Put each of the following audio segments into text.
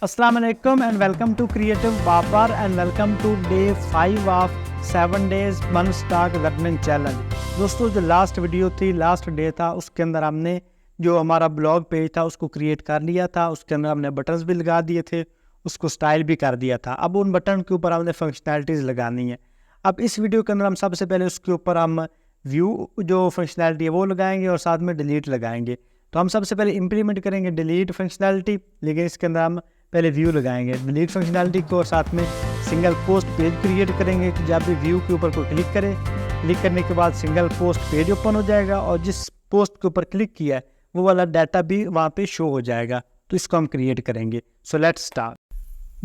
अस्सलाम वालेकुम and welcome to creative Babar and welcome to day 5 of 7 days one stack learning challenge. दोस्तों, जो last video थी, last day था, उसके अंदर हमने जो हमारा ब्लॉग पेज था उसको क्रिएट कर लिया था। उसके अंदर हमने बटन्स भी लगा दिए थे, उसको स्टाइल भी कर दिया था। अब उन बटन के ऊपर हमने फंक्शनैलिटीज़ लगानी है। अब इस वीडियो के अंदर हम सबसे पहले उसके ऊपर हम व्यू जो फंक्शनैलिटी है वो लगाएंगे और साथ में डिलीट लगाएंगे। तो हम सबसे पहले इम्प्लीमेंट करेंगे डिलीट फंक्शनैलिटी, लेकिन इसके अंदर हम पहले व्यू लगाएंगे डिलीट फंक्शनैलिटी को और साथ में सिंगल पोस्ट पेज क्रिएट करेंगे कि जब भी व्यू के ऊपर कोई क्लिक करे, क्लिक करने के बाद सिंगल पोस्ट पेज ओपन हो जाएगा और जिस पोस्ट के ऊपर क्लिक किया है वो वाला डाटा भी वहाँ पे शो हो जाएगा। तो इसको हम क्रिएट करेंगे। So let's start.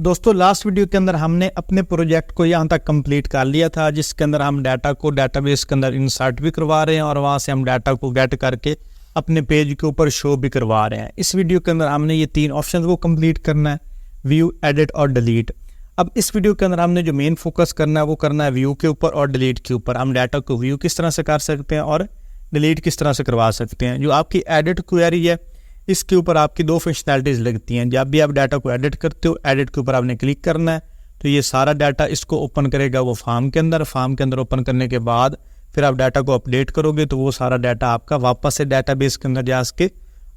दोस्तों, लास्ट वीडियो के अंदर हमने अपने प्रोजेक्ट को यहाँ तक कंप्लीट कर लिया था, जिसके अंदर हम डाटा को डाटाबेस के अंदर इंसर्ट भी करवा रहे हैं और वहाँ से हम डाटा को गेट करके अपने पेज के ऊपर शो भी करवा रहे हैं। इस वीडियो के अंदर हमने ये 3 ऑप्शन को कंप्लीट करना है, व्यू, एडिट और डिलीट। अब इस वीडियो के अंदर हमने जो मेन फोकस करना है वो करना है व्यू के ऊपर और डिलीट के ऊपर। हम डाटा को व्यू किस तरह से कर सकते हैं और डिलीट किस तरह से करवा सकते हैं। जो आपकी एडिट क्वेरी है, इसके ऊपर आपकी 2 फंक्शनैलिटीज़ लगती हैं। जब भी आप डाटा को एडिट करते हो, एडिट के ऊपर आपने क्लिक करना है तो ये सारा डाटा इसको ओपन करेगा वो फॉर्म के अंदर ओपन करने के बाद फिर आप डाटा को अपडेट करोगे तो वो सारा डाटा आपका वापस से डाटाबेस के अंदर जा के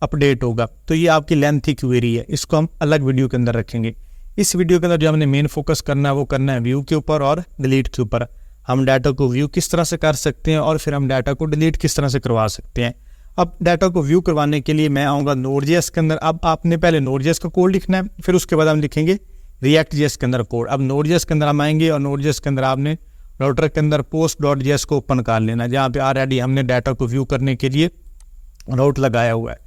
अपडेट होगा। तो ये आपकी लेंथी क्वेरी है, इसको हम अलग वीडियो के अंदर रखेंगे। इस वीडियो के अंदर जो हमने मेन फोकस करना है वो करना है व्यू के ऊपर और डिलीट के ऊपर। हम डाटा को व्यू किस तरह से कर सकते हैं और फिर हम डाटा को डिलीट किस तरह से करवा सकते हैं। अब डाटा को व्यू करवाने के लिए मैं आऊँगा Node.js के अंदर। अब आपने पहले Node.js का कोड लिखना है, फिर उसके बाद हम लिखेंगे React.js के अंदर कोड। अब Node.js के अंदर हम आएंगे और Node.js के अंदर आपने राउटर के अंदर post.js को ओपन कर लेना, जहाँ पे ऑलरेडी हमने डाटा को व्यू करने के लिए राउट लगाया हुआ है।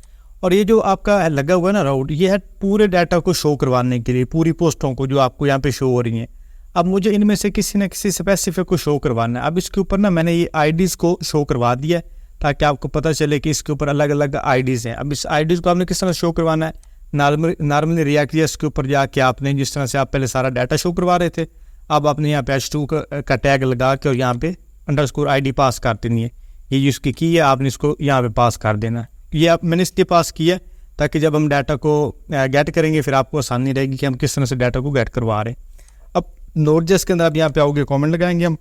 और ये जो आपका लगा हुआ है ना राउट, ये है पूरे डाटा को शो करवाने के लिए, पूरी पोस्टों को जो आपको यहाँ पे शो हो रही हैं। अब मुझे इनमें से किसी न किसी स्पेसिफिक को शो करवाना है। अब इसके ऊपर ना मैंने ये आईडीज़ को शो करवा दिया है ताकि आपको पता चले कि इसके ऊपर अलग अलग आईडीज़ हैं। अब इस आईडीज़ को आपने किस तरह शो करवाना है, नॉर्मली React.js के ऊपर जाके आपने जिस तरह से आप पहले सारा डाटा शो करवा रहे थे, अब आपने यहाँ पे h2 का टैग लगा के और यहाँ पे _id पास कर देनी है। ये जिसकी की है आपने इसको यहाँ पे पास कर देना है। ये मैंने इसलिए पास किया है ताकि जब हम डाटा को गेट करेंगे फिर आपको आसानी रहेगी कि हम किस तरह से डाटा को गेट करवा रहे हैं। अब Node.js के अंदर आप यहाँ पे आओगे, कमेंट लगाएंगे हम।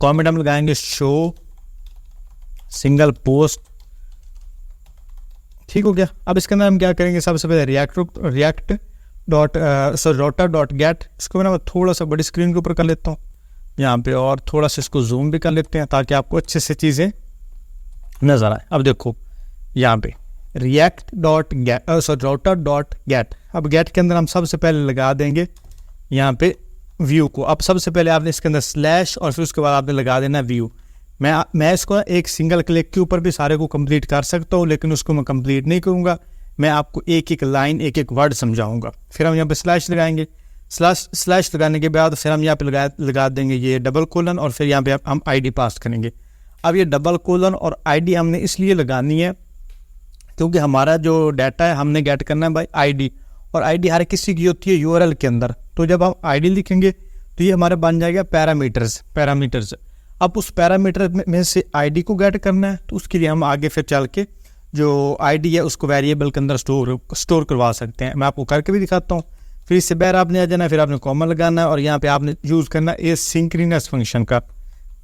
कमेंट हम लगाएंगे शो सिंगल पोस्ट, ठीक हो गया। अब इसके अंदर हम क्या करेंगे, सबसे पहले router.get, इसको मैं थोड़ा सा बड़ी स्क्रीन के ऊपर कर लेता हूँ यहाँ पे और थोड़ा सा इसको जूम भी कर लेते हैं ताकि आपको अच्छे से चीज़ें नज़र आए। अब देखो यहाँ पे router.get। अब गेट के अंदर हम सबसे पहले लगा देंगे यहाँ पे व्यू को। अब सबसे पहले आपने इसके अंदर स्लैश और फिर उसके बाद आपने लगा देना व्यू। मैं इसको एक सिंगल क्लिक के ऊपर भी सारे को कंप्लीट कर सकता हूँ, लेकिन उसको मैं कंप्लीट नहीं करूँगा। मैं आपको एक एक लाइन एक एक वर्ड समझाऊंगा। फिर हम यहाँ पे स्लैश लगाएंगे। स्लैश लगाने के बाद फिर हम यहाँ पे लगा देंगे ये डबल कोलन और फिर यहाँ पे हम आईडी पास करेंगे। अब ये डबल कोलन और आईडी हमने इसलिए लगानी है क्योंकि हमारा जो डाटा है हमने गेट करना है बाय आईडी, और आईडी हर किसी की होती है यूआरएल के अंदर। तो जब हम आईडी लिखेंगे तो ये हमारे बन जाएगा पैरामीटर्स। अब उस पैरामीटर में से आईडी को गेट करना है, तो उसके लिए हम आगे फिर चल के जो आईडी है उसको वेरिएबल के अंदर स्टोर करवा सकते हैं। मैं आपको करके भी दिखाता हूँ। फिर इससे बाहर आपने आ जाना है, फिर आपने कॉमा लगाना है और यहाँ पे आपने यूज़ करना है एसिंक्रोनस फंक्शन का।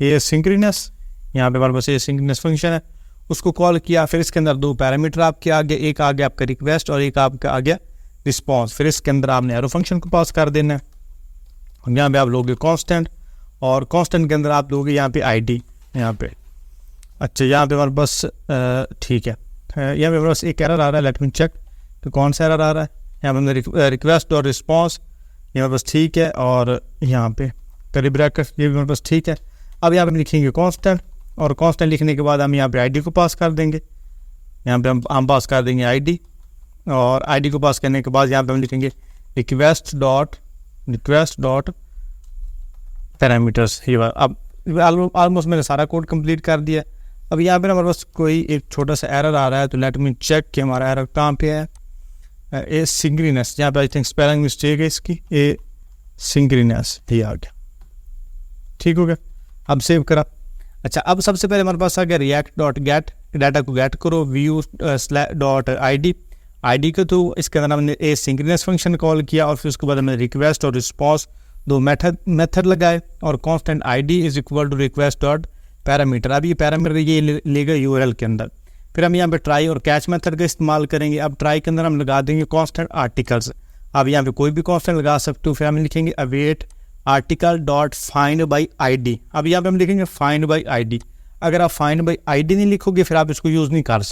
एसिंक्रोनस, यहाँ पे हमारे पास एसिंक्रोनस फंक्शन है, उसको कॉल किया। फिर इसके अंदर 2 पैरामीटर आपके आ गए, एक आ गया आपका रिक्वेस्ट और एक आपका आ गया रिस्पॉन्स। फिर इसके अंदर आपने एरो फंक्शन को पास कर देना है। यहाँ पे आप लोगे कॉन्स्टेंट और कॉन्स्टेंट के अंदर आप लोगे यहाँ पे आईडी यहाँ पे। अच्छा, यहाँ पे हमारे पास ठीक है, यहाँ पे हमारे पास एक एरर आ रहा है, लेट मी चेक तो कौन सा एरर आ रहा है। यहाँ पे हमने रिक्वेस्ट और रिस्पॉन्स, ये हमारे पास ठीक है, और यहाँ पे कर्ली ब्रैकेट ये भी हमारे पास ठीक है। अब यहाँ पे लिखेंगे कांस्टेंट और कांस्टेंट लिखने के बाद हम यहाँ पे आईडी को पास कर देंगे। यहाँ पे हम पास कर देंगे आईडी और आईडी को पास करने के बाद यहाँ पे हम लिखेंगे रिक्वेस्ट डॉट पैरामीटर्स। ये अब ऑलमोस्ट मैंने सारा कोड कंप्लीट कर दिया। अब यहाँ पे हमारे पास कोई एक छोटा सा एरर आ रहा है, तो लेट मी चेक कि हमारा एरर कहाँ पे है। एसिंक्रोनस, यहाँ पे आई थिंक स्पेलिंग मिस्टेक है इसकी, एसिंक्रोनस, ये आ गया, ठीक हो गया। अब सेव करा। अच्छा, अब सबसे पहले हमारे पास आ गया React.get, डाटा को गेट करो व्यू .id। आईडी के थ्रू। इसके अंदर हमने ए सिंक्रोनस फंक्शन कॉल किया और फिर उसके बाद हमने रिक्वेस्ट और रिस्पॉन्स दो मेथड लगाए और constant ID is equal to request dot parameter. अब ये पैरामीटर ये लेगा यूआरएल के अंदर। फिर हम यहाँ पे ट्राई और कैच मेथड का इस्तेमाल करेंगे। अब ट्राई के अंदर हम लगा देंगे कांस्टेंट आर्टिकल्स। अब यहाँ पे कोई भी कांस्टेंट लगा सकते हो। फिर हम लिखेंगे await article dot find by ID. अब यहाँ पे हम लिखेंगे फाइंड बाई आईडी। अगर आप फाइंड बाई आईडी नहीं लिखोगे फिर आप इसको यूज़ नहीं कर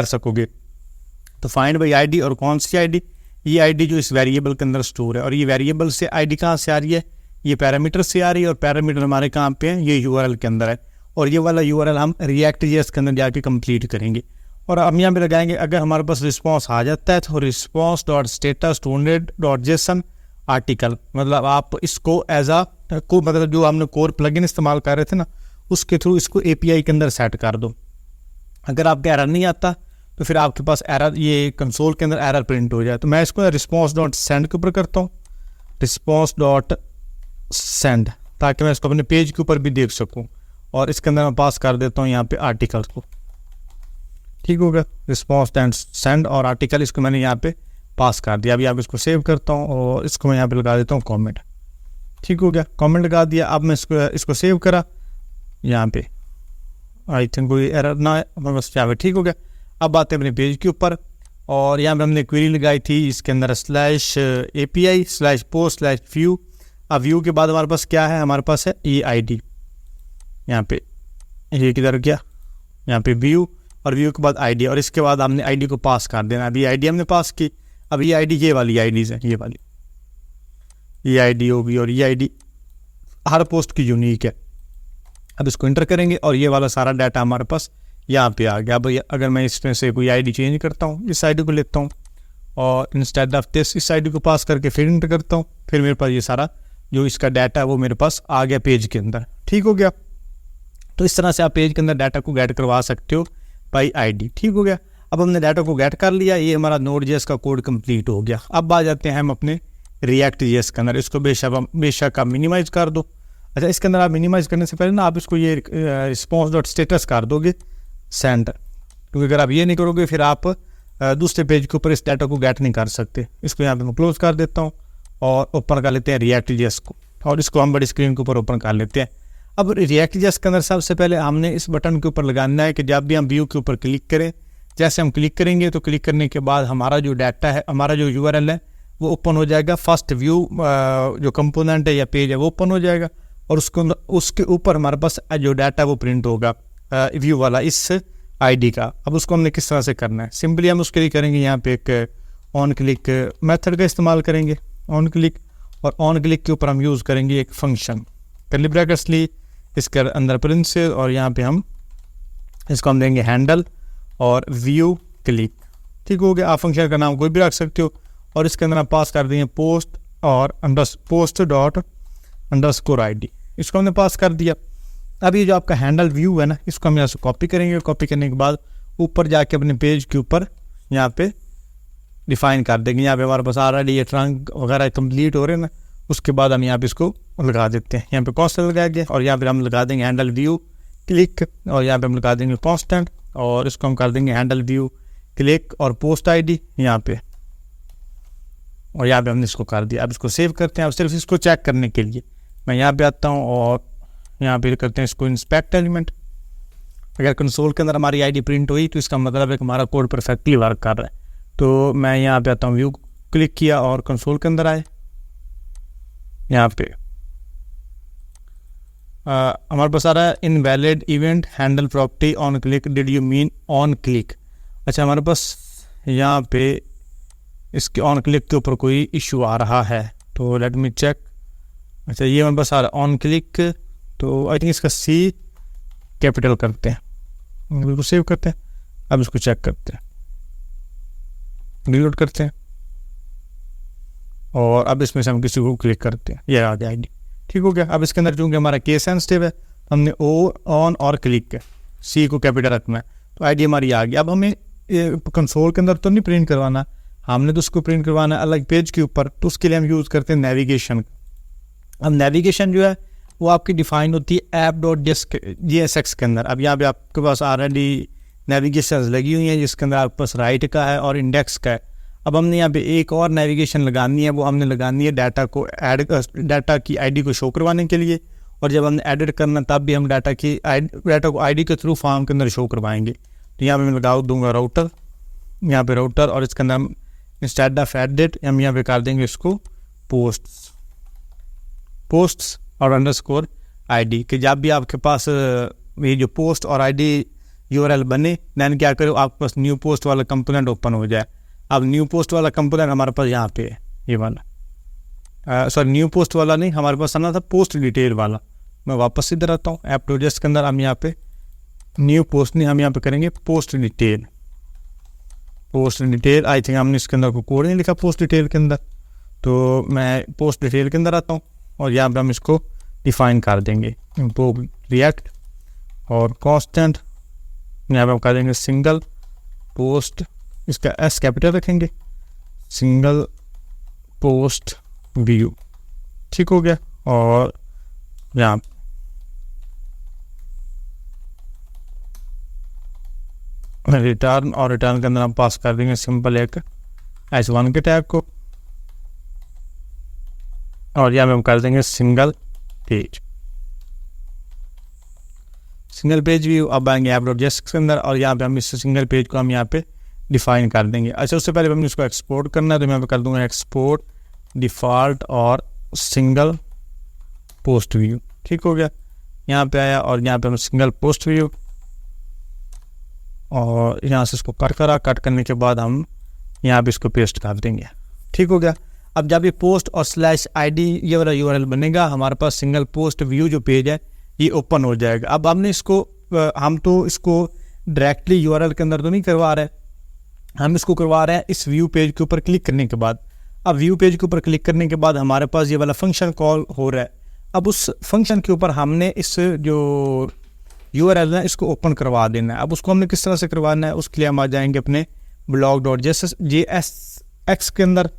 सकोगे। तो फाइंड बाई आईडी और कौन सी आईडी, ये आईडी जो इस वेरिएबल के अंदर स्टोर है। और ये वेरिएबल से आईडी कहाँ से आ रही है, ये पैरामीटर से आ रही है। और पैरामीटर हमारे कहाँ पे है, ये यूआरएल के अंदर है। और ये वाला यूआरएल हम React.js के अंदर जाके कंप्लीट करेंगे। और हम यहाँ पे लगाएंगे अगर हमारे पास रिस्पॉन्स आ जाता है तो response dot status dot JSON article, मतलब आप इसको एज आ को मतलब जो हमने कोर प्लगइन इस्तेमाल कर रहे थे ना उसके थ्रू इसको API के अंदर सेट कर दो। अगर आपका एरर नहीं आता तो फिर आपके पास एरर ये कंसोल के अंदर एरर प्रिंट हो जाए। तो मैं इसको रिस्पॉन्स डॉट सेंड के ऊपर करता हूँ, रिस्पॉन्स डॉट सेंड, ताकि मैं इसको अपने पेज के ऊपर भी देख सकूँ। और इसके अंदर मैं पास कर देता हूँ यहाँ पे आर्टिकल्स को। ठीक हो गया, रिस्पॉन्स डॉट सेंड और आर्टिकल इसको मैंने यहाँ पे पास कर दिया। अभी आप इसको सेव करता हूँ और इसको मैं यहाँ पे लगा देता हूँ कमेंट। ठीक हो गया, कमेंट लगा दिया। अब मैं इसको सेव करा यहाँ पे, आई थिंक कोई एरर ना है बस यहाँ पे। ठीक हो गया, अब आते हैं अपने पेज के ऊपर और यहाँ पे हमने क्वेरी लगाई थी इसके अंदर /API/post/view। अब व्यू के बाद हमारे पास क्या है, हमारे पास है ये आईडी। यहाँ पे ये किधर गया, यहाँ पे व्यू और व्यू के बाद आईडी और इसके बाद हमने आईडी को पास कर देना। अभी आईडी हमने पास की। अब ये आईडी ये वाली आईडीज़ है, ये वाली ये आईडी होगी और ये आईडी हर पोस्ट की यूनिक है। अब इसको इंटर करेंगे और ये वाला सारा डाटा हमारे पास यहाँ पे आ गया। अब अगर मैं इसमें से कोई आईडी चेंज करता हूँ, इस आईडी को लेता हूँ और इंस्टेड ऑफ दिस इस आईडी को पास करके फिर इंटर करता हूँ, फिर मेरे पास ये सारा जो इसका डाटा है वो मेरे पास आ गया पेज के अंदर। ठीक हो गया, तो इस तरह से आप पेज के अंदर डाटा को गेट करवा सकते हो बाई आईडी। ठीक हो गया, अब हमने डाटा को गेट कर लिया, ये हमारा Node.js का कोड कंप्लीट हो गया। अब आ जाते हैं हम अपने React.js के अंदर। इसको बेशक आप मिनिमाइज़ कर दो। अच्छा, इसके अंदर आप मिनिमाइज़ करने से पहले ना आप इसको ये रिस्पॉन्स डॉट स्टेटस कर दोगे सेंड, क्योंकि अगर आप ये नहीं करोगे फिर आप दूसरे पेज के ऊपर इस डाटा को गेट नहीं कर सकते। इसको यहाँ पे मैं क्लोज कर देता हूँ और ओपन कर लेते हैं React.js को और इसको हम बड़ी स्क्रीन के ऊपर ओपन कर लेते हैं। अब React.js के अंदर सबसे पहले हमने इस बटन के ऊपर लगाना है कि जब भी हम व्यू के ऊपर क्लिक करें, जैसे हम क्लिक करेंगे तो क्लिक करने के बाद हमारा जो डाटा है, हमारा जो URL है वो ओपन हो जाएगा। फर्स्ट व्यू जो कंपोनेंट है या पेज है वो ओपन हो जाएगा और उसके ऊपर हमारे पास जो डाटा है वो प्रिंट होगा व्यू वाला इस आईडी का। अब उसको हमने किस तरह से करना है, सिंपली हम उसके लिए करेंगे यहाँ पे एक ऑन क्लिक मेथड का इस्तेमाल करेंगे। ऑन क्लिक और ऑन क्लिक के ऊपर हम यूज़ करेंगे एक फंक्शन कर्ली ब्रैकेट्स ली, इसके अंदर प्रिंसेस और यहाँ पे हम इसको हम देंगे हैंडल और व्यू क्लिक। ठीक हो गया, आप फंक्शन का नाम कोई भी रख सकते हो और इसके अंदर आप पास कर देंगे पोस्ट और पोस्ट डॉट अंडरस्कोर आईडी। इसको हमने पास कर दिया। अब ये जो आपका हैंडल व्यू है ना, इसको हम यहाँ से कॉपी करेंगे। कॉपी करने के बाद ऊपर जाके अपने पेज के ऊपर यहाँ पे डिफाइन कर देंगे। यहाँ पे हमारे पास ऑलरेडी ये ट्रंक वगैरह कंप्लीट हो रहे हैं ना, उसके बाद हम यहाँ पे इसको लगा देते हैं। यहाँ पे कॉन्स्टेंट लगा गया और यहाँ पे हम लगा देंगे हैंडल व्यू क्लिक और यहाँ पे हम लगा देंगे कॉन्स्टेंट और इसको हम कर देंगे हैंडल व्यू क्लिक और पोस्ट आईडी यहाँ पे, और यहाँ पे हमने इसको कर दिया। अब इसको सेव करते हैं। अब सिर्फ इसको चेक करने के लिए मैं यहाँ पे आता हूँ और यहाँ पे करते हैं इसको इंस्पेक्ट एलिमेंट। अगर कंसोल के अंदर हमारी आईडी प्रिंट हुई तो इसका मतलब है कि हमारा कोड परफेक्टली वर्क कर रहा है। तो मैं यहाँ पे आता हूँ, व्यू क्लिक किया और कंसोल के अंदर आए। यहाँ पे हमारे पास आ रहा है invalid event handle property on click, did you mean on click. अच्छा, हमारे पास यहाँ पे इसके ऑन क्लिक के ऊपर कोई इशू आ रहा है तो लेट मी चेक। अच्छा, ये हमारे पास आ रहा है ऑन क्लिक, तो आई थिंक इसका C कैपिटल करते हैं, बिल्कुल सेव करते हैं। अब इसको चेक करते हैं, रिलोड करते हैं और अब इसमें से हम किसी को क्लिक करते हैं, ये आ गया आईडी। ठीक हो गया। अब इसके अंदर चूँकि हमारा केस सेंसिटिव है, हमने ओ ऑन और क्लिक C को कैपिटल रखना है, तो आईडी हमारी आ गई। अब हमें कंसोल के अंदर तो नहीं प्रिंट करवाना, हमने तो उसको प्रिंट करवाना अलग पेज के ऊपर, तो उसके लिए हम यूज़ करते हैं नेविगेशन। अब नेविगेशन जो है वो आपकी डिफाइन होती है app.jsx के अंदर। अब यहाँ पे आपके पास ऑलरेडी नेविगेशन लगी हुई हैं जिसके अंदर आपके पास राइट का है और इंडेक्स का है। अब हमने यहाँ पे एक और नेविगेशन लगानी है, वो हमने लगानी है डाटा को डाटा की आईडी को शो करवाने के लिए, और जब हमने एडिट करना तब भी हम डाटा को आईडी के थ्रू फॉर्म के अंदर शो करवाएंगे। तो यहाँ पे मैं लगा दूंगा राउटर, यहाँ पे राउटर, और इसके अंदर हम इंस्टेड ऑफ एडिट हम यहाँ पे कर देंगे इसको पोस्ट्स और अंडरस्कोर आईडी, कि जब भी आपके पास ये जो पोस्ट और आईडी यूआरएल बने दैन क्या करो आपके पास न्यू पोस्ट वाला कंपोनेंट ओपन हो जाए। अब न्यू पोस्ट वाला कंपोनेंट हमारे पास यहाँ पे है, ये वाला, सॉरी न्यू पोस्ट वाला नहीं, हमारे पास आना था पोस्ट डिटेल वाला। मैं वापस इधर आता हूँ ऐप प्रोजेक्ट्स के अंदर, हम यहाँ पे न्यू पोस्ट नहीं, हम यहाँ पे करेंगे पोस्ट डिटेल। आई थिंक हमने इसके अंदर को कोड नहीं लिखा पोस्ट डिटेल के अंदर, तो मैं पोस्ट डिटेल के अंदर आता हूँ और यहाँ पे हम इसको डिफाइन कर देंगे इम्पोर्ट रिएक्ट और कांस्टेंट, यहाँ पे हम कर देंगे सिंगल पोस्ट, इसका एस कैपिटल रखेंगे, सिंगल पोस्ट व्यू, ठीक हो गया। और यहाँ रिटर्न, और रिटर्न के अंदर हम पास कर देंगे सिंपल एक H1 के टैग को, और यहाँ पे हम कर देंगे सिंगल पेज व्यू। अब आएंगे ऐप डॉट जेएस के अंदर और यहाँ पे हम इस सिंगल पेज को हम यहाँ पे डिफाइन कर देंगे। अच्छा, उससे पहले हमने इसको एक्सपोर्ट करना है, तो मैं यहाँ पे कर दूंगा एक्सपोर्ट डिफ़ॉल्ट और सिंगल पोस्ट व्यू, ठीक हो गया। यहाँ पे आया और यहाँ पे हम सिंगल पोस्ट व्यू, और यहाँ से इसको कट करने के बाद हम यहाँ पे इसको पेस्ट कर देंगे, ठीक हो गया। अब जब ये पोस्ट और /id ये वाला यूआरएल बनेगा, हमारे पास सिंगल पोस्ट व्यू जो पेज है ये ओपन हो जाएगा। अब हमने इसको हम तो इसको डायरेक्टली यूआरएल के अंदर तो नहीं करवा रहे, हम इसको करवा रहे हैं इस व्यू पेज के ऊपर क्लिक करने के बाद। अब व्यू पेज के ऊपर क्लिक करने के बाद हमारे पास ये वाला फंक्शन कॉल हो रहा है। अब उस फंक्शन के ऊपर हमने इस जो यूआरएल है इसको ओपन करवा देना है। अब उसको हमने किस तरह से करवाना है, उसके लिए हम आ जाएंगे अपने blog.jsx के अंदर,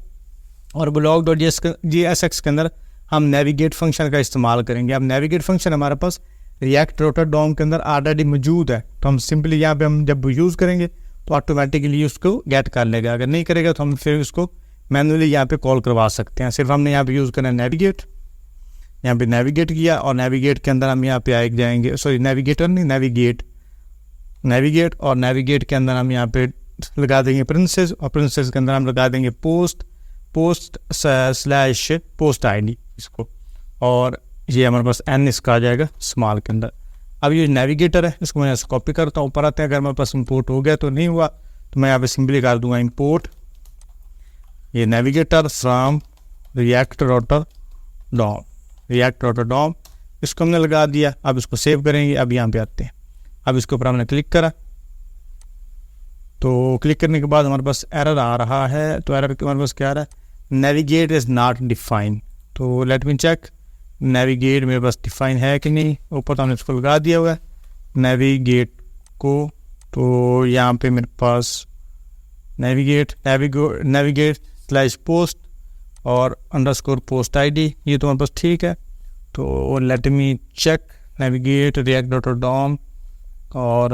और blog.jsx के अंदर हम नेविगेट फंक्शन का इस्तेमाल करेंगे। अब नेविगेट फंक्शन हमारे पास रिएक्ट रोटर डॉम के अंदर ऑलरेडी मौजूद है, तो हम सिंपली यहाँ पे हम जब यूज़ करेंगे तो ऑटोमेटिकली उसको गेट कर लेगा। अगर नहीं करेगा तो हम फिर उसको मैनुअली यहाँ पे कॉल करवा सकते हैं। सिर्फ हमने यहाँ पे यूज़ करना है नेविगेट, यहाँ पे नेविगेट किया और नेविगेट के अंदर हम यहाँ पे आ जाएंगे, सॉरी नेविगेटर नहीं नेविगेट और नेविगेट के अंदर हम यहाँ पे लगा देंगे प्रिंसेस, और प्रिंसेस के अंदर हम लगा देंगे पोस्ट आईडी इसको, और ये हमारे पास n इसका आ जाएगा स्मॉल के अंदर। अब ये नेविगेटर है, इसको मैं ऐसे कॉपी करता हूँ, ऊपर आते हैं। अगर मेरे पास इंपोर्ट हो गया तो नहीं हुआ तो मैं यहाँ पे सिंपली कर दूंगा इंपोर्ट ये navigator from react router DOM, इसको हमने लगा दिया। अब इसको सेव करेंगे। अब यहाँ पे आते हैं, अब इसके ऊपर हमने क्लिक करा, तो क्लिक करने के बाद हमारे पास एरर आ रहा है। तो एरर हमारे पास क्या आ रहा है, नेविगेट इज़ नॉट डिफाइन। तो लेट मी चेक नेविगेट मेरे पास डिफाइन है कि नहीं। ऊपर तो हमने इसको लगा दिया हुआ है नेविगेट को, तो यहाँ पे मेरे पास नेविगेट /पोस्ट और अंडरस्कोर पोस्ट आईडी, ये तो हमारे पास ठीक है। तो let me check navigate react dot DOM, और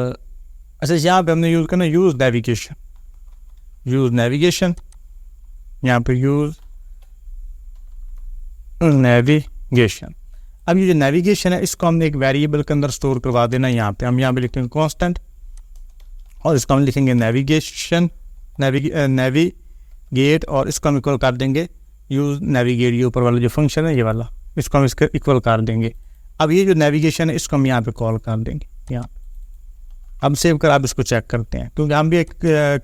अच्छा यहाँ पे हमने यूज़ करना यूज़ नेविगेशन, यहाँ पे यूज़ नेविगेशन। अब ये जो नेविगेशन है इसको हमने एक वेरिएबल के अंदर स्टोर करवा देना। यहाँ पे हम यहाँ पे लिखेंगे कांस्टेंट, और इसको हम लिखेंगे नेविगेट, और इसको हम इक्वल कर देंगे यूज़ नेविगेट, ये ऊपर वाला जो फंक्शन है ये वाला, इसको हम इसका इक्वल कर देंगे। अब ये जो नेविगेशन है इसको हम यहाँ पे कॉल कर देंगे यहाँ। अब सेव कर आप इसको चेक करते हैं, क्योंकि हम भी एक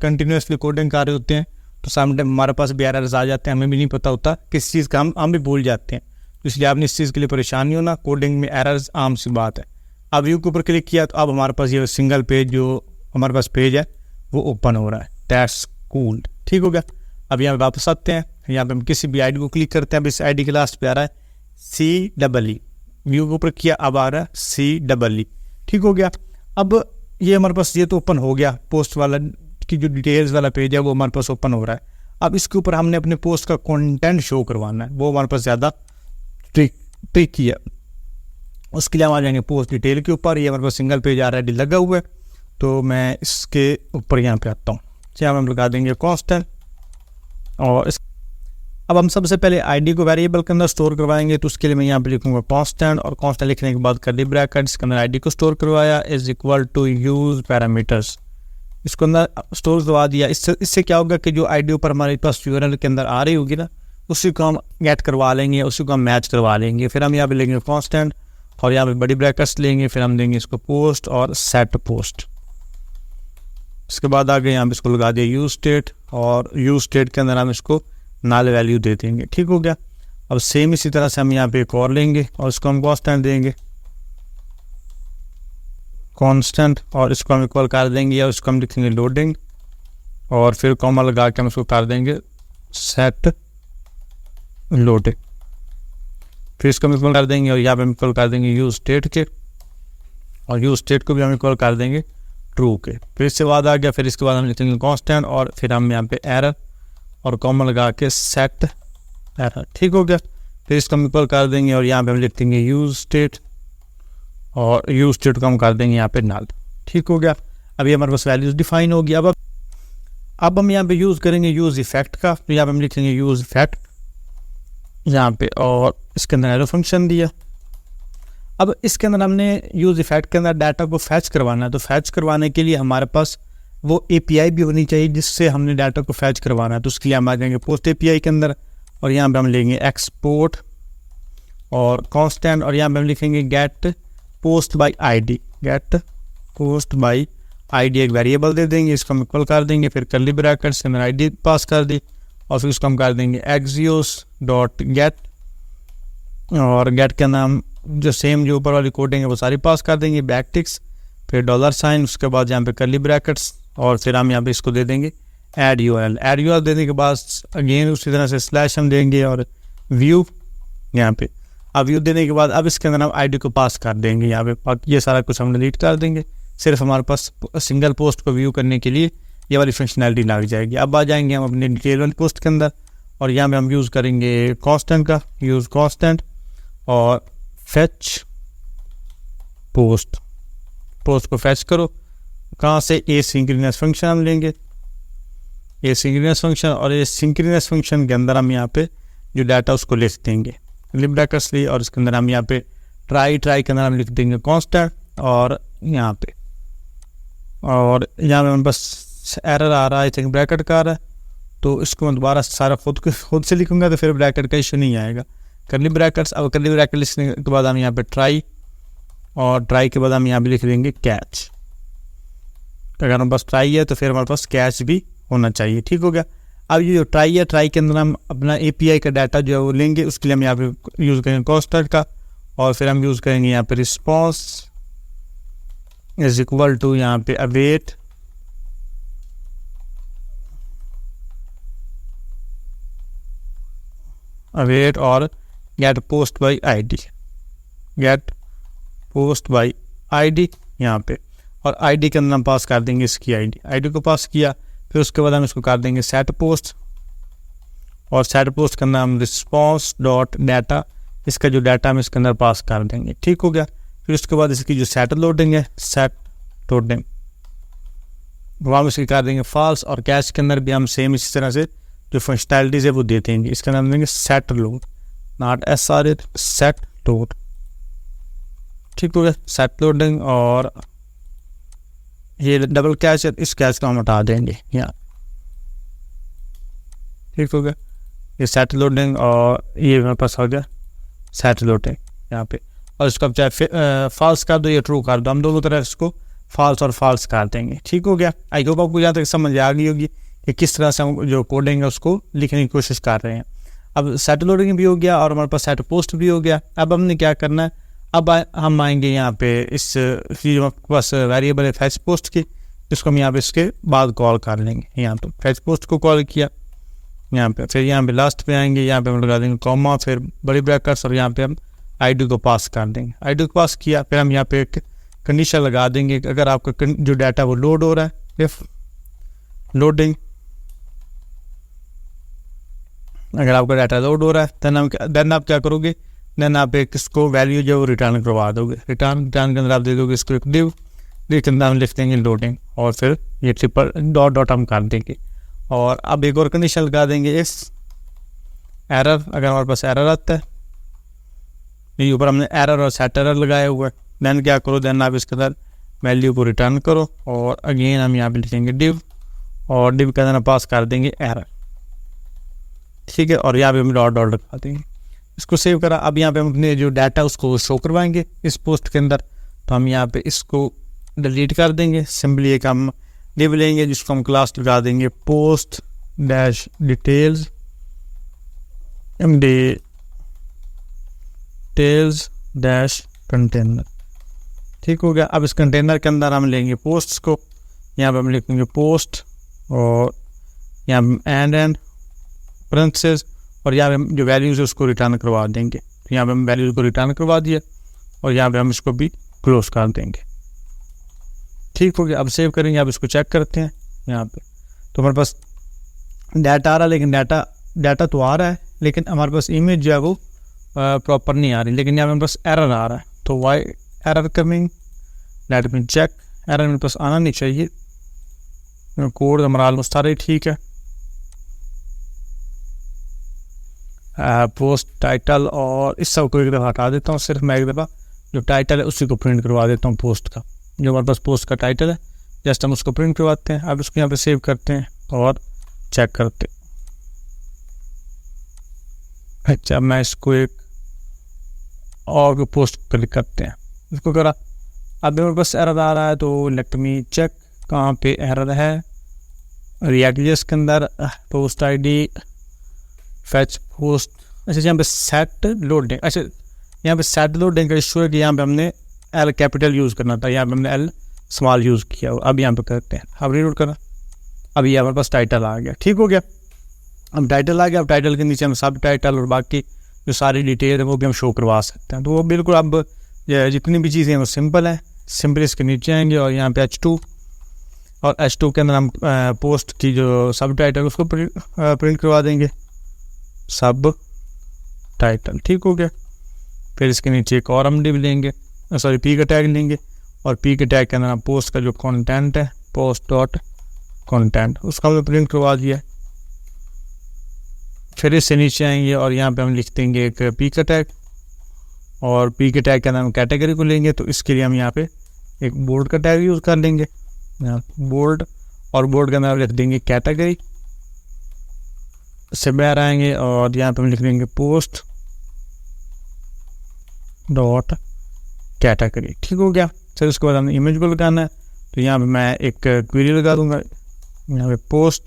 कंटिन्यूसली कोडिंग कर रहे होते हैं, तो समटाइम हमारे पास भी एरर्स आ जाते हैं, हमें भी नहीं पता होता किस चीज़ का, हम भी भूल जाते हैं। तो इसलिए आपने इस चीज़ के लिए परेशान नहीं होना, कोडिंग में एरर्स आम सी बात है। अब व्यू के ऊपर क्लिक किया तो अब हमारे पास ये सिंगल पेज जो हमारे पास पेज है वो ओपन हो रहा है। दैट्स कूल, ठीक हो गया। अब यहाँ पे वापस आते हैं, यहाँ पे हम किसी भी आईडी को क्लिक करते हैं। अब इस आईडी के लास्ट पे आ रहा है CEE, व्यू के ऊपर किया अब आ रहा है CEE, ठीक हो गया। अब ये हमारे पास ये तो ओपन हो गया, पोस्ट वाला की जो डिटेल्स वाला पेज है वो हमारे पास ओपन हो रहा है। अब इसके ऊपर हमने अपने पोस्ट का कंटेंट शो करवाना है, वो हमारे पास ज़्यादा ट्रिकी है। उसके लिए हम आ जाएंगे पोस्ट डिटेल के ऊपर। ये हमारे पास सिंगल पेज ऑलरेडी लगा हुआ है, तो मैं इसके ऊपर यहाँ पे आता हूँ। यहाँ हम लगा देंगे कांस्टेंट और अब हम सबसे पहले आईडी को वेरिएबल के अंदर स्टोर करवाएंगे, तो उसके लिए मैं यहाँ पे लिखूंगा कांस्टेंट और कांस्टेंट लिखने के बाद कर्ली ब्रैकेट, इसके अंदर आईडी को स्टोर करवाया is equal to use parameters, इसको अंदर स्टोर करवा दिया। इससे क्या होगा कि जो आईडी ऊपर हमारे पास यूआरएल के अंदर आ रही होगी ना, उसी को हम गेट करवा लेंगे, उसी को हम मैच करवा लेंगे। फिर हम यहाँ पे लेंगे कांस्टेंट और यहाँ पे बड़ी ब्रैकेट्स लेंगे, फिर हम देंगे इसको पोस्ट और सेट पोस्ट। इसके बाद आगे यहाँ पे इसको लगा दिया यूज स्टेट और यूज स्टेट के अंदर हम इसको नल वैल्यू दे देंगे। ठीक हो गया। अब सेम इसी तरह से हम यहाँ पे एक और लेंगे और इसको हम कांस्टेंट देंगे कांस्टेंट और इसको हम इक्वल कर देंगे और इसको हम लिखेंगे लोडिंग और फिर कॉमा लगा के हम इसको कर देंगे सेट लोडिंग। फिर इसको हम इक्वल कर देंगे और यहाँ पे हम इक्वल कर देंगे यूज स्टेट के और यूज स्टेट को भी हम इक्वल कर देंगे ट्रू के। फिर इसके बाद आ गया, फिर इसके बाद हम लिखेंगे कांस्टेंट और फिर हम यहाँ पे एरर और कॉमा लगा के सेट एरर। ठीक हो गया। फिर इसको हम इक्वल कर देंगे और यहाँ पे हम लिख देंगे यूज स्टेट और यूज स्टेट को हम कर देंगे यहाँ पे नल। ठीक हो गया। अभी हमारे पास वैल्यूज डिफाइन होगी। अब हम यहाँ पे यूज़ करेंगे यूज़ इफेक्ट का, तो यहाँ पे हम लिखेंगे यूज़ इफेक्ट यहाँ पे और इसके अंदर एरो फंक्शन दिया। अब इसके अंदर हमने यूज़ इफेक्ट के अंदर डाटा को फैच करवाना है, तो फैच करवाने के लिए हमारे पास वो एपीआई भी होनी चाहिए जिससे हमने डाटा को फैच करवाना है। तो उसके लिए हम आ जाएंगे पोस्ट एपीआई के अंदर और यहाँ पे हम लेंगे एक्सपोर्ट और कांस्टेंट और यहाँ पे हम लिखेंगे get post bye ID, get post bye ID एक वेरिएबल दे देंगे, इसको हम इक्वल कर देंगे, फिर कर्ली ब्रैकेट्स के अंदर आईडी पास कर दी और फिर इसको हम कर देंगे एक्सियोस डॉट गेट और गेट के नाम जो सेम जो ऊपर वाली कोडिंग है वो सारी पास कर देंगे, बैकटिक्स फिर डॉलर साइन, उसके बाद यहाँ पे कर्ली ब्रैकेट्स और फिर हम यहाँ पे इसको दे देंगे ऐड यूआरएल। ऐड यूआरएल देने के बाद अगेन उसी तरह से स्लैश हम देंगे और व्यू यहाँ पे। अब व्यू देने के बाद अब इसके अंदर हम आईडी को पास कर देंगे यहाँ पे, ये सारा कुछ हम डिलीट कर देंगे, सिर्फ हमारे पास सिंगल पोस्ट को व्यू करने के लिए ये वाली फंक्शनैलिटी लग जाएगी। अब आ जाएंगे हम अपने डिटेल वाली पोस्ट के अंदर और यहाँ पे हम यूज़ करेंगे कांस्टेंट का, यूज़ कांस्टेंट और फैच पोस्ट, पोस्ट को फैच करो कहाँ से, ए सिंक्रोनस फंक्शन हम लेंगे, ए सिंक्रोनस फंक्शन और ए सिंक्रोनस फंक्शन के अंदर हम यहाँ पे जो डाटा उसको लिख देंगे लिप ब्रैकेट्स लिए और इसके अंदर हम यहाँ पे ट्राई के अंदर हम लिख देंगे कांस्टेंट और यहाँ पे हमारे पास एरर आ रहा है, आई थिंक ब्रैकेट का आ रहा है, तो इसको मैं दोबारा सारा खुद से लिखूंगा तो फिर ब्रैकेट का इशू नहीं आएगा। कर्ली ब्रैकेट्स, अब कर्ली ब्रैकेट लिखने के बाद हम यहाँ पे ट्राई और ट्राई के बाद हम यहाँ पे लिख देंगे कैच। अगर हमारे पास ट्राई है तो फिर हमारे पास कैच भी होना चाहिए। ठीक हो गया। अब ये जो ट्राई है, ट्राई के अंदर हम अपना एपीआई का डाटा जो है वो लेंगे, उसके लिए हम यहाँ पे यूज़ करेंगे कांस्टेंट का और फिर हम यूज़ करेंगे यहाँ पे रिस्पॉन्स इज इक्वल टू यहाँ पे अवेट और get post bye ID, get post bye ID यहाँ पे और आईडी के अंदर हम पास कर देंगे इसकी आईडी को पास किया, फिर उसके बाद हम इसको कर देंगे सेट पोस्ट और सेट पोस्ट के अंदर हम रिस्पॉन्स डॉट डाटा, इसका जो डाटा हम इसके अंदर पास कर देंगे। ठीक हो गया। फिर उसके बाद इसकी जो सेट लोडिंग है, सेट लोडिंग वो हम इसकी कर देंगे फॉल्स और कैश के अंदर भी हम सेम इसी तरह से जो फंक्शनैलिटीज है वो दे देंगे। इसके अंदर हम देंगे set load, not SRL, set load. ठीक हो गया। सेट लोडिंग और ये डबल कैश है, इस कैश को हम हटा देंगे यहाँ। ठीक हो गया। ये सेट लोडिंग और ये मेरे पास हो गया सेट लोडिंग यहाँ पे और इसको अब चाहे फॉल्स कर दो या ट्रू कर दो, हम दोनों तरह इसको फॉल्स और फॉल्स कर देंगे। ठीक हो गया। आई होप आपको यहाँ तक समझ आ गई होगी कि किस तरह से हम जो कोडिंग है उसको लिखने की कोशिश कर रहे हैं। अब सेट लोडिंग भी हो गया और हमारे पास सेट पोस्ट भी हो गया। अब हमने क्या करना है, अब हम आएंगे यहाँ पे इस पास वेरिएबल है फैच पोस्ट की, इसको हम यहाँ पे इसके बाद कॉल कर लेंगे। यहाँ पे फैच पोस्ट को कॉल किया यहाँ पे, फिर यहाँ पे लास्ट पे आएंगे, यहाँ पे हम लगा देंगे कॉमा, फिर बड़ी ब्रैकेट्स और यहाँ पे हम आईडी को पास कर देंगे। आईडी को पास किया, फिर हम यहाँ पे एक कंडीशन लगा देंगे कि अगर आपका जो डाटा वो लोड हो रहा है, इफ लोडिंग, अगर आपका डाटा लोड हो रहा है देन आप क्या करोगे, देन आप एक इसको वैल्यू जो रिटर्न करवा दोगे। रिटर्न के अंदर आप दे दोगे इसको एक डिव, इसके अंदर हम लिख देंगे लोडिंग और फिर ये ट्रिपल डॉट डॉट हम कर देंगे। और अब एक और कंडीशन लगा देंगे इस एरर, अगर हमारे पास एरर आता है, ये ऊपर हमने एरर और सेट एरर लगाया हुआ है, देन क्या करो, देन आप इसके अंदर वैल्यू को रिटर्न करो और अगेन हम यहाँ पे लिखेंगे डिव और डिव के अंदर पास कर देंगे एरर, ठीक है। और यहाँ पे हम डॉट डॉट लगा देंगे, इसको सेव करा। अब यहाँ पे हम अपने जो डाटा उसको शो करवाएंगे इस पोस्ट के अंदर, तो हम यहाँ पे इसको डिलीट कर देंगे। सिंपली एक हम डिव लेंगे जिसको हम क्लास लगा देंगे post dash details details dash container, ठीक हो गया। अब इस कंटेनर के अंदर हम लेंगे पोस्ट्स को, यहाँ पे हम लिखेंगे पोस्ट और यहाँ पे एंड प्रेंथेसिस और यहाँ पे हम जो वैल्यूज़ है उसको रिटर्न करवा देंगे। तो यहाँ पे हम वैल्यूज़ को रिटर्न करवा दिया और यहाँ पे हम इसको भी क्लोज कर देंगे, ठीक हो गया। अब सेव करेंगे, अब इसको चेक करते हैं। यहाँ पे तो हमारे पास डाटा आ रहा है, लेकिन डाटा तो आ रहा है लेकिन हमारे पास इमेज जो है वो प्रॉपर नहीं आ रही, लेकिन यहाँ पे हमारे पास एरर आ रहा है। तो why error coming, let me check. Error मेरे पास आना नहीं चाहिए, कोड हमारा ऑलमोस्ट सारा ही ठीक है। पोस्ट टाइटल और इस सब को एक दफ़ा हटा देता हूँ, सिर्फ मैं एक दफ़ा जो टाइटल है उसी को प्रिंट करवा देता हूँ पोस्ट का। जो हमारे पास पोस्ट का टाइटल है जस्ट हम उसको प्रिंट करवाते हैं। अब इसको यहाँ पे सेव करते हैं और चेक करते हैं। अच्छा, मैं इसको एक और पोस्ट क्लिक करते हैं, इसको करा। अब मेरे पास एरर आ रहा है, तो लेट मी चेक कहाँ पे एरर है। रिएक्ट के अंदर पोस्ट आईडी फैच पोस्ट, अच्छा यहाँ पे सेट लोडिंग, अच्छा यहाँ पे सेट लोडिंग का इशू है कि यहाँ पे हमने एल कैपिटल यूज़ करना था, यहाँ पे हमने एल स्मॉल यूज़ किया हुआ। अब यहाँ पे करते हैं, अब रीलोड करा। अब ये हमारे पास टाइटल आ गया, ठीक हो गया। अब टाइटल आ गया, अब टाइटल के नीचे हम सब टाइटल और बाकी जो सारी डिटेल है वो भी हम शो करवा सकते हैं। तो वो बिल्कुल अब जितनी भी चीज़ें हैं वो सिंपल है। सिंपल इसके नीचे आएंगे और यहाँ पे H2 और H2 के अंदर हम पोस्ट की जो सब टाइटल उसको प्रिंट करवा देंगे, सब टाइटल, ठीक हो गया। फिर इसके नीचे एक और हम डिव लेंगे, सॉरी पी का टैग लेंगे और पी के टैग के अंदर हम पोस्ट का जो कंटेंट है पोस्ट डॉट कंटेंट उसका हमने प्रिंट करवा दिया। फिर इससे नीचे आएंगे और यहाँ पे हम लिख देंगे एक पी का टैग और पी के टैग के अंदर हम कैटेगरी को लेंगे। तो इसके लिए हम यहाँ पे एक बोल्ड का टैग यूज़ कर लेंगे, यहाँ बोल्ड, और बोल्ड के अंदर हम लिख देंगे कैटेगरी। इससे बाहर आएंगे और यहाँ पे हम लिख देंगे पोस्ट डॉट कैटेगरी, ठीक हो गया। फिर उसके बाद हमने इमेज को लगाना है, तो यहाँ पे मैं एक क्वेरी लगा दूंगा, यहाँ पे पोस्ट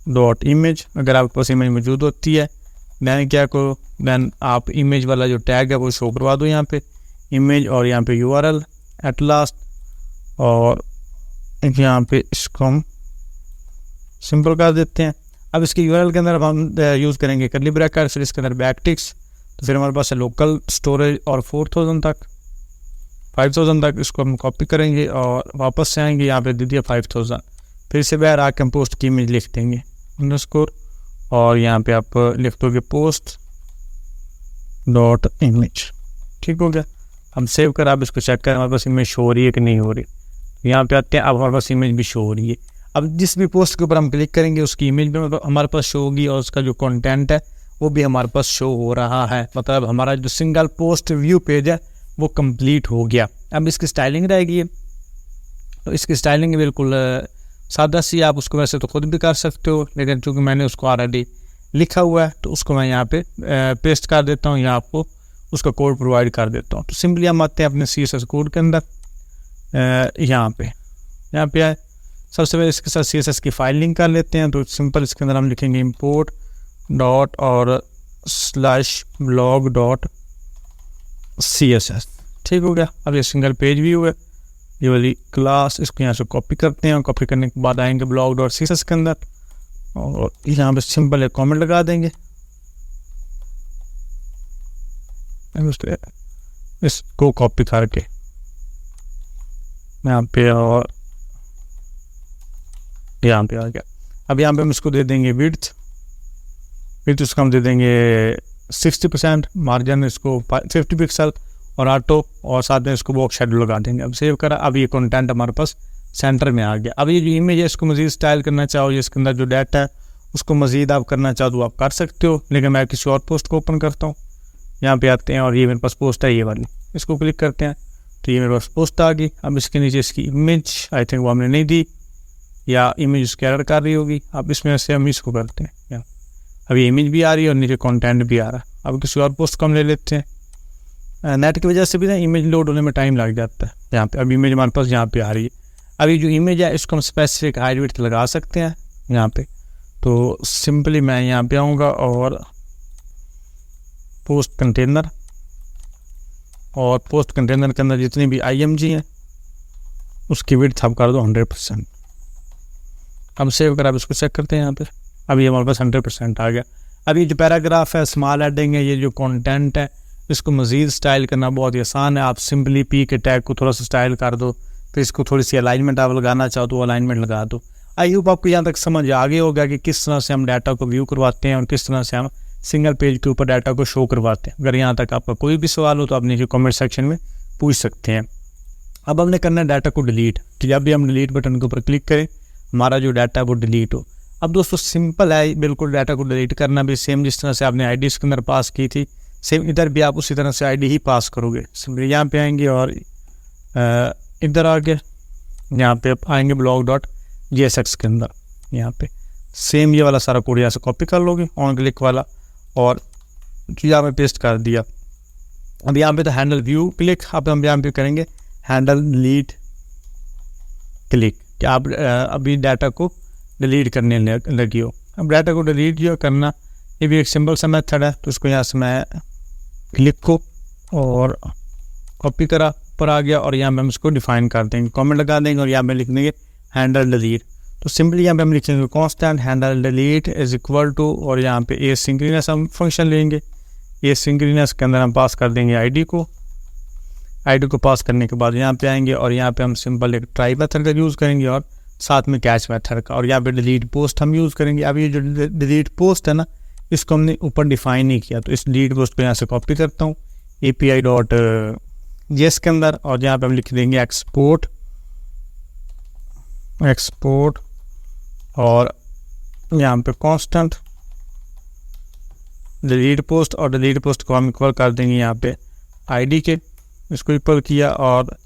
डॉट इमेज। अगर आपके पास इमेज मौजूद होती है देन क्या करो, देन आप इमेज वाला जो टैग है वो शो करवा दो, यहाँ पे इमेज और यहाँ पे URL एट लास्ट, और यहाँ पे इसको हम सिंपल कर देते हैं। अब इसके URL के अंदर हम यूज़ करेंगे कर्ली ब्रैकेट, फिर इसके अंदर बैकटिक्स। तो फिर हमारे पास है लोकल स्टोरेज और 4000 तक 5000 तक, इसको हम कॉपी करेंगे और वापस से आएंगे, यहाँ पे दे दिया 5000। फिर से बाहर आके हम पोस्ट की इमेज लिख देंगे अंडरस्कोर और यहाँ पे आप लिख दोगे पोस्ट डॉट इमेज, ठीक हो गया। हम सेव कर, आप इसको चेक करें हमारे पास इमेज शो हो रही है कि नहीं हो रही। यहाँ पे आते हैं, अब हमारे पास इमेज भी शो हो रही है। अब जिस भी पोस्ट के ऊपर हम क्लिक करेंगे उसकी इमेज भी हमारे पास शो होगी और उसका जो कंटेंट है वो भी हमारे पास शो हो रहा है। मतलब हमारा जो सिंगल पोस्ट व्यू पेज है वो कंप्लीट हो गया। अब इसकी स्टाइलिंग रहेगी, तो इसकी स्टाइलिंग बिल्कुल सादा सी, आप उसको वैसे तो खुद भी कर सकते हो, लेकिन चूँकि मैंने उसको ऑलरेडी लिखा हुआ है तो उसको मैं यहाँ पे पेस्ट कर देता हूँ, यहाँ आपको उसका कोड प्रोवाइड कर देता हूँ। तो सिंपली हम आते हैं अपने CSS कोड के अंदर, यहाँ पे आए। सबसे पहले इसके साथ CSS की फाइल लिंक कर लेते हैं। तो सिंपल इसके अंदर हम लिखेंगे import डॉट और /blog डॉट CSS, ठीक हो गया। अब ये सिंगल पेज व्यू है, ये वाली क्लास, इसको यहाँ से कॉपी करते हैं और कॉपी करने के बाद आएंगे blog डॉट CSS के अंदर और यहाँ पे सिंपल एक कमेंट लगा देंगे इसको कॉपी करके यहाँ पे, और यहाँ पे आ गया। अब यहाँ पे हम इसको दे देंगे विड्थ इसको हम दे देंगे 60%, मार्जिन इसको 50 पिक्सल और ऑटो, और साथ में इसको बॉक्स शेडो लगा देंगे। अब सेव करा, अब ये कंटेंट हमारे पास सेंटर में आ गया। अब ये जो इमेज है इसको मज़ीद स्टाइल करना चाहो, इसके अंदर जो डाटा है उसको मज़ीद आप करना चाहो तो आप कर सकते हो, लेकिन मैं किसी और पोस्ट को ओपन करता हूँ। यहाँ पे आते हैं और ये मेरे पास पोस्ट है ये वाली, इसको क्लिक करते हैं तो ये मेरे पास पोस्ट आ गई। अब इसके नीचे इसकी इमेज आई थिंक वो हमने नहीं दी, या इमेज उसकी एरर कर रही होगी। अब इसमें से हम इसको करते हैं, अब ये इमेज भी आ रही है और नीचे कंटेंट भी आ रहा है। अब किसी और पोस्ट को हम ले लेते हैं। नेट की वजह से भी ना इमेज लोड होने में टाइम लग जाता है यहाँ पे। अब इमेज हमारे पास यहाँ पे आ रही है। अब ये जो इमेज है इसको हम स्पेसिफिक हाइट विड्थ लगा सकते हैं यहाँ पे। तो सिंपली मैं यहाँ पे आऊँगा और पोस्ट कंटेनर, और पोस्ट कंटेनर के अंदर जितनी भी IMG है उसकी विड्थ आप कर दो 100%। अब सेव कर, अब इसको चेक करते हैं यहाँ पे। अब ये हमारे पास 100% आ गया। अब ये जो पैराग्राफ है, स्मॉल हेडिंग है, ये जो कंटेंट है इसको मज़ीद स्टाइल करना बहुत ही आसान है। आप सिंपली P के टैग को थोड़ा सा स्टाइल कर दो, तो इसको थोड़ी सी अलाइनमेंट आप लगाना चाहो तो अलाइनमेंट लगा दो। आई होप आपको यहाँ तक समझ आ गया होगा कि किस तरह से हम डाटा को व्यू करवाते हैं और किस तरह से हम सिंगल पेज के ऊपर डाटा को शो करवाते हैं। अगर यहाँ तक आपका कोई भी सवाल हो तो आप नीचे कमेंट सेक्शन में पूछ सकते हैं। अब हमने करना है डाटा को डिलीट, कि जब भी हम डिलीट बटन के ऊपर क्लिक करें हमारा जो डाटा है वो डिलीट हो। अब दोस्तों सिंपल है बिल्कुल, डाटा को डिलीट करना भी सेम जिस तरह से आपने ID इसके अंदर पास की थी, सेम इधर भी आप उसी तरह से ID ही पास करोगे। सिंपली यहाँ पे आएंगे और इधर आके यहाँ पे आएंगे blog.jsx के अंदर, यहाँ पे सेम ये वाला सारा कोड यहाँ से कॉपी कर लोगे ऑन क्लिक वाला, और यहाँ पे पेस्ट कर दिया। अब यहाँ पे तो हैंडल व्यू क्लिक, अब हम यहाँ पे करेंगे हैंडल डिलीट क्लिक, कि आप अभी डाटा को डिलीट करने लगी हो। अब डाटा को डिलीट जो करना ये भी एक सिंपल सा मेथड है, तो इसको यहाँ से मैं क्लिक को और कॉपी करा, ऊपर आ गया, और यहाँ पे हम इसको डिफाइन कर देंगे, कमेंट लगा देंगे और यहाँ पे लिख देंगे हैंडल डिलीट। तो सिंपली यहाँ पे हम लिखेंगे constant handle delete is equal to, और यहाँ पे एसिंक्रोनस हम फंक्शन लेंगे। एसिंक्रोनस के अंदर हम पास कर देंगे ID को पास करने के बाद यहाँ पे आएंगे और यहाँ पे हम सिंपल एक ट्राई मेथड का यूज़ करेंगे और साथ में कैच मेथड का, और यहाँ पे डिलीट पोस्ट हम यूज़ करेंगे। अब ये जो डिलीट पोस्ट है ना इसको हमने ऊपर डिफाइन नहीं किया, तो इस डिलीट पोस्ट को यहाँ से कॉपी करता हूँ API.js के अंदर, और यहाँ पे हम लिख देंगे एक्सपोर्ट, और यहाँ पे कांस्टेंट डिलीट पोस्ट, और डिलीट पोस्ट को हम इक्वल कर देंगे यहाँ पे ID के, इसको इक्वल किया, और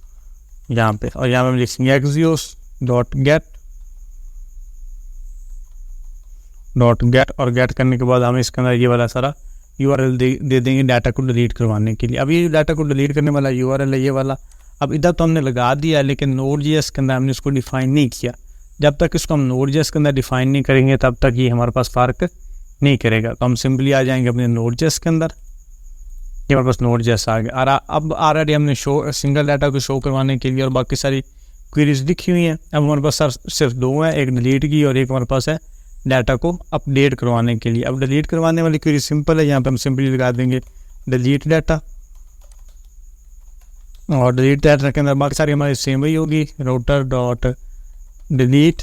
यहाँ पे हम लिखेंगे axios.get, और गेट करने के बाद हम इसके अंदर ये वाला सारा URL दे देंगे डाटा को डिलीट करवाने के लिए। अब ये डाटा को डिलीट करने वाला URL है ये वाला। अब इधर तो हमने लगा दिया, लेकिन Node.js के अंदर हमने इसको डिफाइन नहीं किया। जब तक इसको हम Node.js के अंदर डिफाइन नहीं करेंगे तब तक ये हमारे पास फ़र्क नहीं करेगा। तो हम सिंपली आ जाएंगे अपने Node.js के अंदर, ये हमारे पास Node.js आ गया। अब ऑलरेडी हमने सिंगल डाटा को शो करवाने के लिए और बाकी सारी क्वेरीज लिखी हुई हैं। अब हमारे पास सिर्फ दो हैं, एक डिलीट की और एक हमारे पास है डाटा को अपडेट करवाने के लिए। अब डिलीट करवाने वाली क्वेरी सिंपल है, यहाँ पे हम सिंपली लगा देंगे डिलीट डाटा, और डिलीट डाटा के अंदर बाकी सारी हमारी सेम वही होगी, router.delete,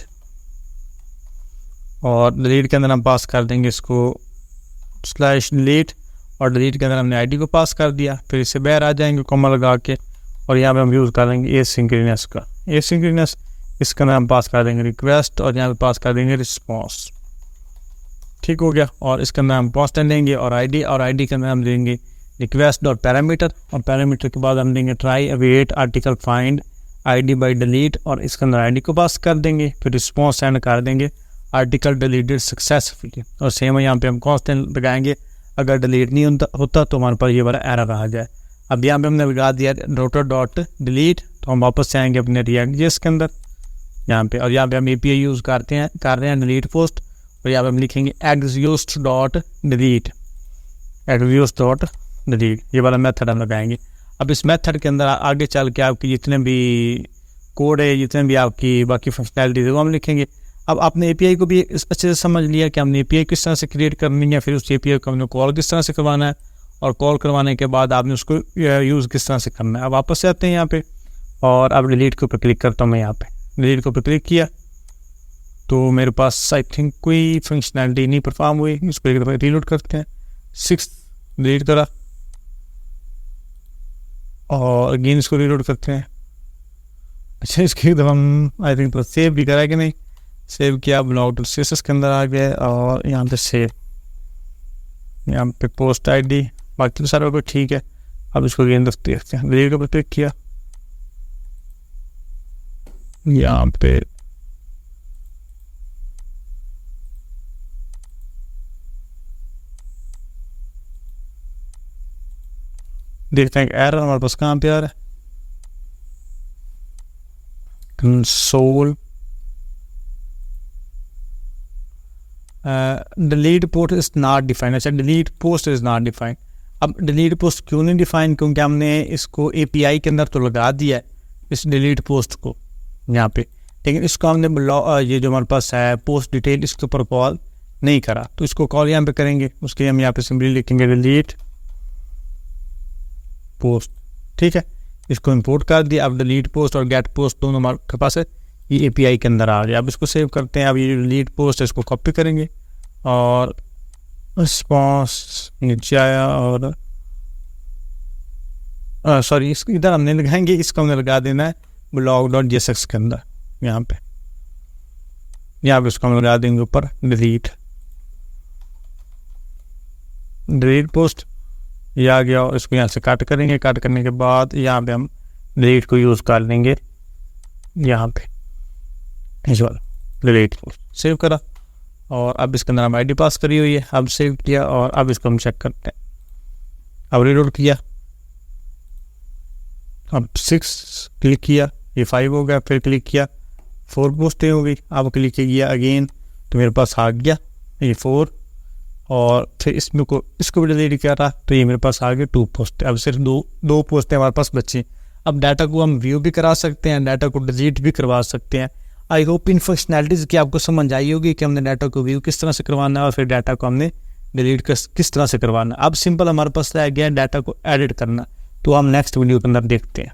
और डिलीट के अंदर हम पास कर देंगे इसको /delete, और डिलीट के अंदर हमने ID को पास कर दिया। फिर इससे बाहर आ जाएंगे कॉमा लगा के, और यहाँ पे हम यूज़ करेंगे एसिंक्रोनस का, एसिंक्रोनस इसके अंदर हम पास कर देंगे रिक्वेस्ट, और यहाँ पे पास कर देंगे रिस्पॉन्स। ठीक हो गया। और इसके अंदर हम कांस्टेंट लेंगे और ID के अंदर हम देंगे request.parameter, और पैरामीटर के बाद हम देंगे try await article find ID by delete, और इसके अंदर ID को पास कर देंगे। फिर रिस्पॉन्स सेंड कर देंगे आर्टिकल डिलीटेड सक्सेसफुली, और सेम यहाँ पे हम कांस्टेंट लगाएंगे। अगर डिलीट नहीं होता तो हमारे पास ये वाला एरर आ जाए। अब यहाँ पे हमने लगा दिया router.delete, तो हम वापस से आएंगे अपने React.js के अंदर यहाँ पे, और यहाँ पे हम API यूज़ कर रहे हैं डिलीट पोस्ट, और यहाँ पे हम लिखेंगे axios.delete, ये वाला मेथड हम लगाएंगे। अब इस मेथड के अंदर आगे चल के आपकी जितने भी कोड है, जितने भी आपकी बाकी फंक्शनैलिटी है वो हम लिखेंगे। अब आपने API को भी अच्छे से समझ लिया कि हमने API किस तरह से क्रिएट करनी है, फिर उस API को हमने कॉल किस तरह से करवाना है, और कॉल करवाने के बाद आपने उसको यूज़ किस तरह से करना है। अब वापस से आते हैं यहाँ पे, और अब डिलीट के ऊपर क्लिक करता हूँ मैं। यहाँ पे डिलीट के ऊपर क्लिक किया तो मेरे पास आई थिंक कोई फंक्शनैलिटी नहीं परफॉर्म हुई। इसको एक दफ़ा रीलोड करते हैं, 6 डिलीट करा, और अगेन इसको रीलोड करते हैं। अच्छा, इसकी एकदम हम आई थिंक तो सेव भी करा कि नहीं, सेव किया, blog.css के अंदर आ गए और यहाँ पे सेव, यहाँ पे पोस्ट आईडी, बाकी तो सारा कुछ ठीक है। अब इसको अगेन देखते हैं, डिलीट के ऊपर क्लिक किया, यहाँ पे देखते हैं एरर हमारे पास कहाँ पे आ रहा है, console delete post is not defined. अच्छा, delete post is not defined. अब डिलीट पोस्ट क्यों नहीं डिफाइन, क्योंकि हमने इसको API के अंदर तो लगा दिया है इस डिलीट पोस्ट को यहाँ पे, लेकिन इसको हमने ये जो हमारे पास है पोस्ट डिटेल, इसके ऊपर कॉल नहीं करा, तो इसको कॉल यहाँ पे करेंगे। उसके हम यहाँ पे सिंपली लिखेंगे डिलीट पोस्ट, ठीक है, इसको इंपोर्ट कर दिया। अब डिलीट पोस्ट और गेट पोस्ट दोनों हमारे पास है, ये API के अंदर आ गया। अब इसको सेव करते हैं। अब ये डिलीट पोस्ट है, इसको कॉपी करेंगे और रिस्पॉन्स नीचे आया और सॉरी, इसको इधर हमने लगाएंगे, इसको हमने लगा देना है blog.jsx के अंदर, यहाँ पे इसको हम लगा देंगे ऊपर डिलीट पोस्ट, ये आ गया। और इसको यहाँ से काट करेंगे, काट करने के बाद यहाँ पे हम डिलीट को यूज़ कर लेंगे, यहाँ पे इस वाला डिलीट पोस्ट, सेव करा और अब इसके अंदर हम ID पास करी हुई है। अब सेव किया और अब इसको हम चेक करते हैं। अब रीलोड किया, अब 6 क्लिक किया, ये 5 हो गया, फिर क्लिक किया 4 पोस्टें हो गई। अब क्लिक किया अगेन तो मेरे पास आ गया ये 4, और फिर इसमें इसको भी डिलीट किया था तो ये मेरे पास आ गए 2 पोस्टें। अब सिर्फ दो पोस्टें हमारे पास बची। अब डाटा को हम व्यू भी करा सकते हैं, डाटा को डिलीट भी करवा सकते हैं। आई होप इन फंक्शनैलिटीज़ की आपको समझ आई होगी कि हमने डाटा को व्यू किस तरह से करवाना है और फिर डाटा को हमने डिलीट किस तरह से करवाना है। अब सिंपल हमारे पास रह गया डाटा को एडिट करना, तो हम नेक्स्ट वीडियो के अंदर देखते हैं।